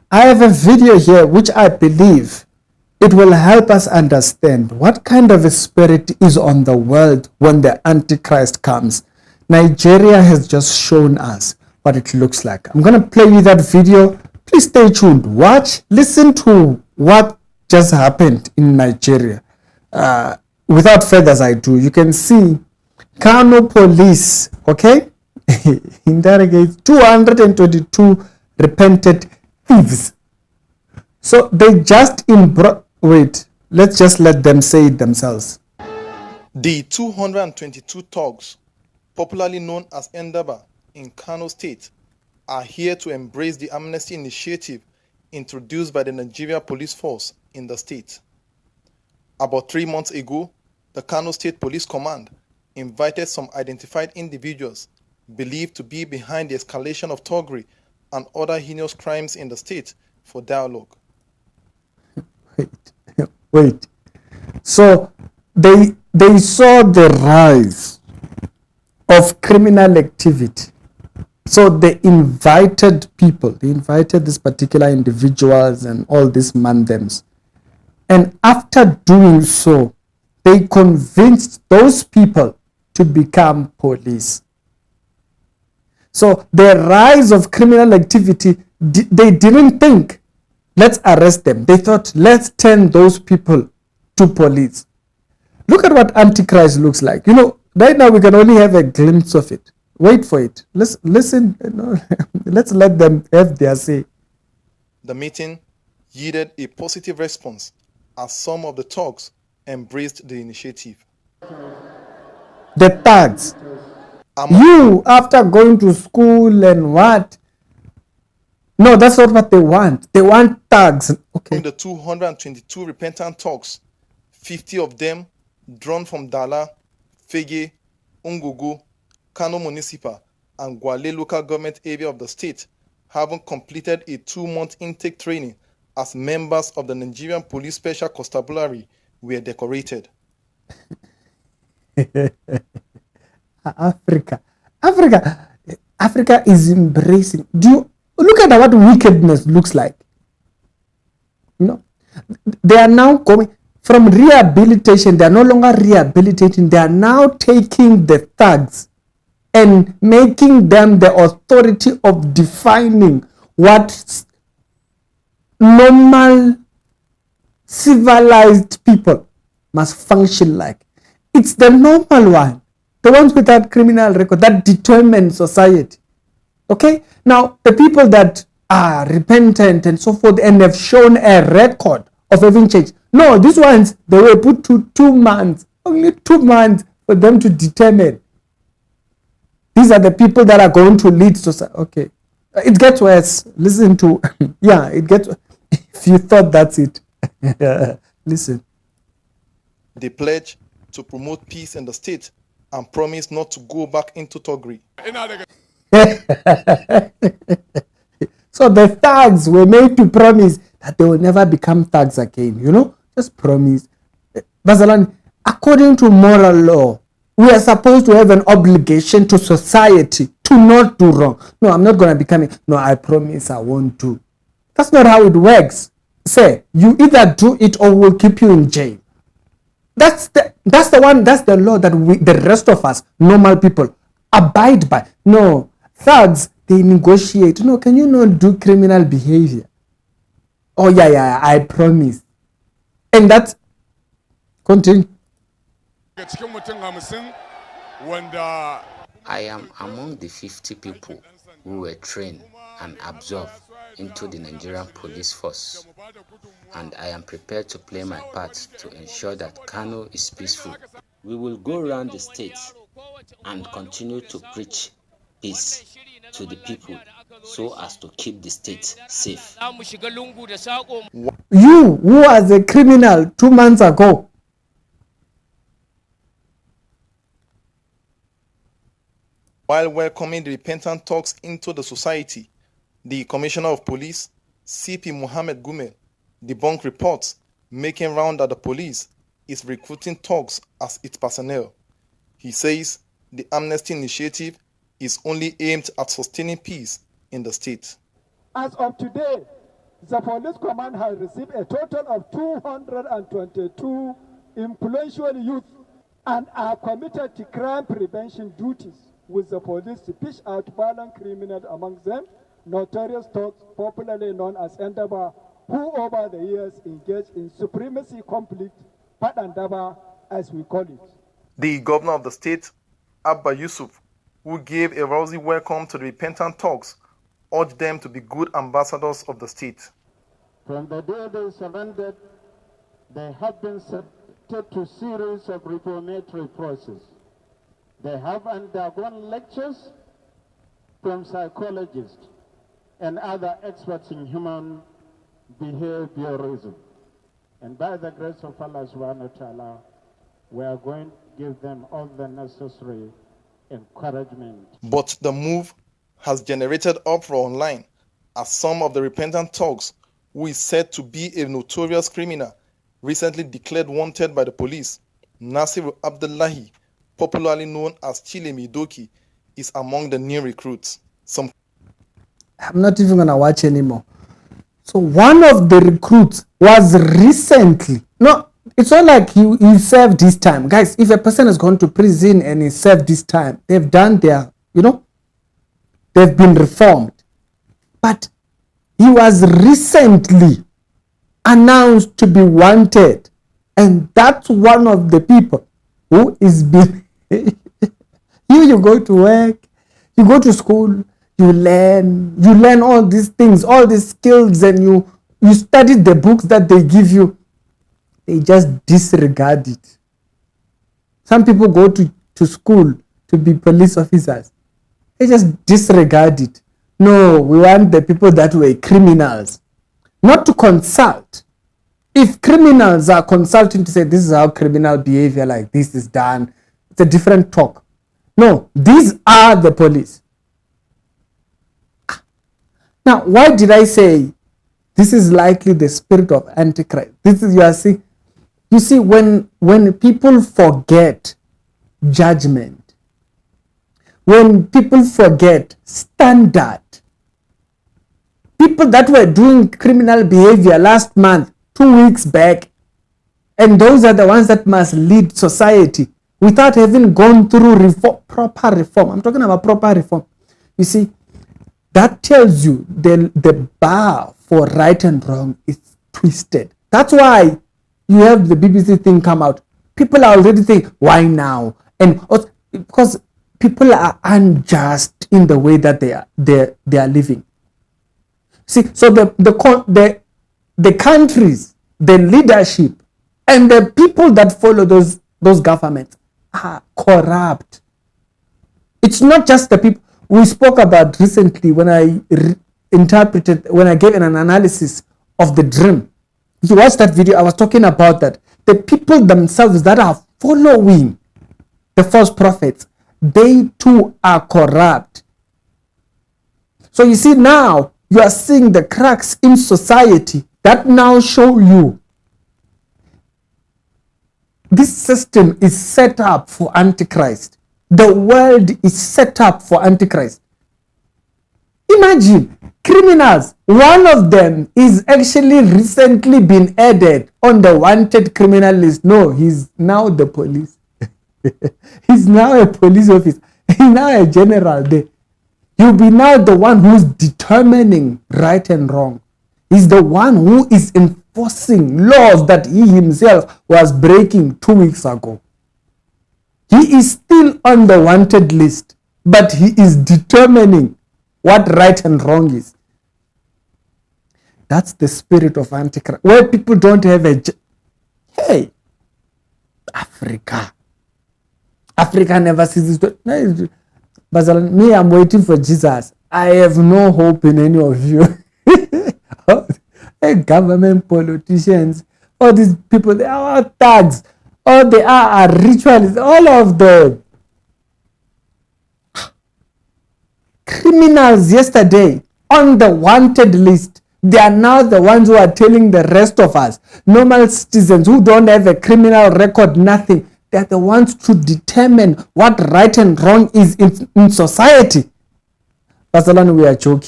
I have a video here which I believe it will help us understand what kind of a spirit is on the world when the antichrist comes. Nigeria has just shown us what it looks like. I'm going to play you that video. Please stay tuned. Watch, listen to what just happened in Nigeria. Without further ado, you can see Kano police, okay, interrogate 222 repentant thieves. So they just wait, let's just let them say it themselves. The 222 thugs, popularly known as Endaba in Kano State, are here to embrace the amnesty initiative introduced by the Nigeria Police Force in the state. About 3 months ago, the Kano State Police Command invited some identified individuals believed to be behind the escalation of thuggery and other heinous crimes in the state for dialogue. Wait. So they saw the rise of criminal activity. So they invited people. They invited these particular individuals and all these mandems. And after doing so, they convinced those people to become police. So the rise of criminal activity, they didn't think, let's arrest them. They thought, let's turn those people to police. Look at what Antichrist looks like. You know, right now we can only have a glimpse of it. Wait for it. Let's listen. Let's let them have their say. The meeting yielded a positive response as some of the thugs embraced the initiative. The thugs. You, after going to school and what? No, that's not what they want. They want thugs. Okay. In the 222 repentant thugs, 50 of them drawn from Dala, Fege, Ungugu, Kano Municipal, and Gwale local government area of the state, having completed a 2-month intake training as members of the Nigerian Police Special Constabulary, were decorated. Africa is embracing. Do you look at what wickedness looks like? You know, they are now going from rehabilitation. They are no longer rehabilitating. They are now taking the thugs and making them the authority of defining what normal civilized people must function like. It's the normal one, the ones without criminal record that determine society. Okay, now the people that are repentant and so forth and have shown a record of having changed, no, these ones, they were put to 2 months, only 2 months for them to determine. These are the people that are going to lead society. Okay, it gets worse. Listen to, yeah, it gets, if you thought that's it, listen. They pledge to promote peace in the state and promise not to go back into thuggery. So the thugs were made to promise that they will never become thugs again. You know, just promise. Bazalan, according to moral law, we are supposed to have an obligation to society to not do wrong. No, I'm not going to become it. No, I promise I won't do. That's not how it works. Say, you either do it or we'll keep you in jail. That's the law that the rest of us, normal people, abide by. No, thugs, they negotiate. No, can you not do criminal behavior? Oh, yeah, I promise. And that's, continue. I am among the 50 people who were trained and absorbed into the Nigerian police force, and I am prepared to play my part to ensure that Kano is peaceful. We will go around the state and continue to preach peace to the people so as to keep the state safe. You, who was a criminal 2 months ago, while welcoming the repentant thugs into the society, the Commissioner of Police, CP Mohammed Gumel, debunked reports making round that the police is recruiting thugs as its personnel. He says the amnesty initiative is only aimed at sustaining peace in the state. As of today, The police command has received a total of 222 influential youth and are committed to crime prevention duties with the police to fish out violent criminals, among them notorious thugs, popularly known as Endaba, who over the years engaged in supremacy conflict, Padandaba as we call it. The governor of the state, Abba Yusuf, who gave a rosy welcome to the repentant thugs, urged them to be good ambassadors of the state. From the day they surrendered, they have been subjected to series of reformatory process. They have undergone lectures from psychologists and other experts in human behaviorism. And by the grace of Allah subhanahu wa ta'ala, we are going to give them all the necessary encouragement. But the move has generated uproar online as some of the repentant thugs, who is said to be a notorious criminal, recently declared wanted by the police. Nasir Abdullahi, popularly known as Chile Midoki, is among the new recruits. I'm not even going to watch anymore. So one of the recruits was recently, no, it's not like he served this time. Guys, if a person has gone to prison and he served this time, they've done their, they've been reformed. But he was recently announced to be wanted. And that's one of the people who is being... you go to work, you go to school, you learn all these things, all these skills, and you study the books that they give you. They just disregard it. Some people go to school to be police officers. They just disregard it. No, we want the people that were criminals, not to consult. If criminals are consulting to say this is how criminal behavior like this is done, it's a different talk. No, these are the police. Now, why did I say this is likely the spirit of antichrist? This is, you see, when people forget judgment, when people forget standard, people that were doing criminal behavior last month, 2 weeks back, and those are the ones that must lead society without having gone through proper reform. I'm talking about proper reform. You see, that tells you the bar for right and wrong is twisted. That's why you have the BBC thing come out. People are already thinking, why now? And also, because people are unjust in the way that they are living. See, so the countries, the leadership, and the people that follow those governments are corrupt. It's not just the people. We spoke about recently when I when I gave an analysis of the dream. If you watch that video, I was talking about that. The people themselves that are following the false prophets, they too are corrupt. So you see, now you are seeing the cracks in society that now show you this system is set up for Antichrist. The world is set up for Antichrist. Imagine criminals. One of them is actually recently been added on the wanted criminal list. No, he's now the police. He's now a police officer. He's now a general there. You'll be now the one who's determining right and wrong. He's the one who is enforcing laws that he himself was breaking 2 weeks ago. He is still on the wanted list, but he is determining what right and wrong is. That's the spirit of Antichrist, where people don't have hey, Africa never sees this. But me, I'm waiting for Jesus. I have no hope in any of you. Government politicians, all these people, they are all thugs. All they are ritualists, all of them. Criminals yesterday on the wanted list. They are now the ones who are telling the rest of us, normal citizens who don't have a criminal record, nothing. They are the ones to determine what right and wrong is in society. Barcelona, we are joking.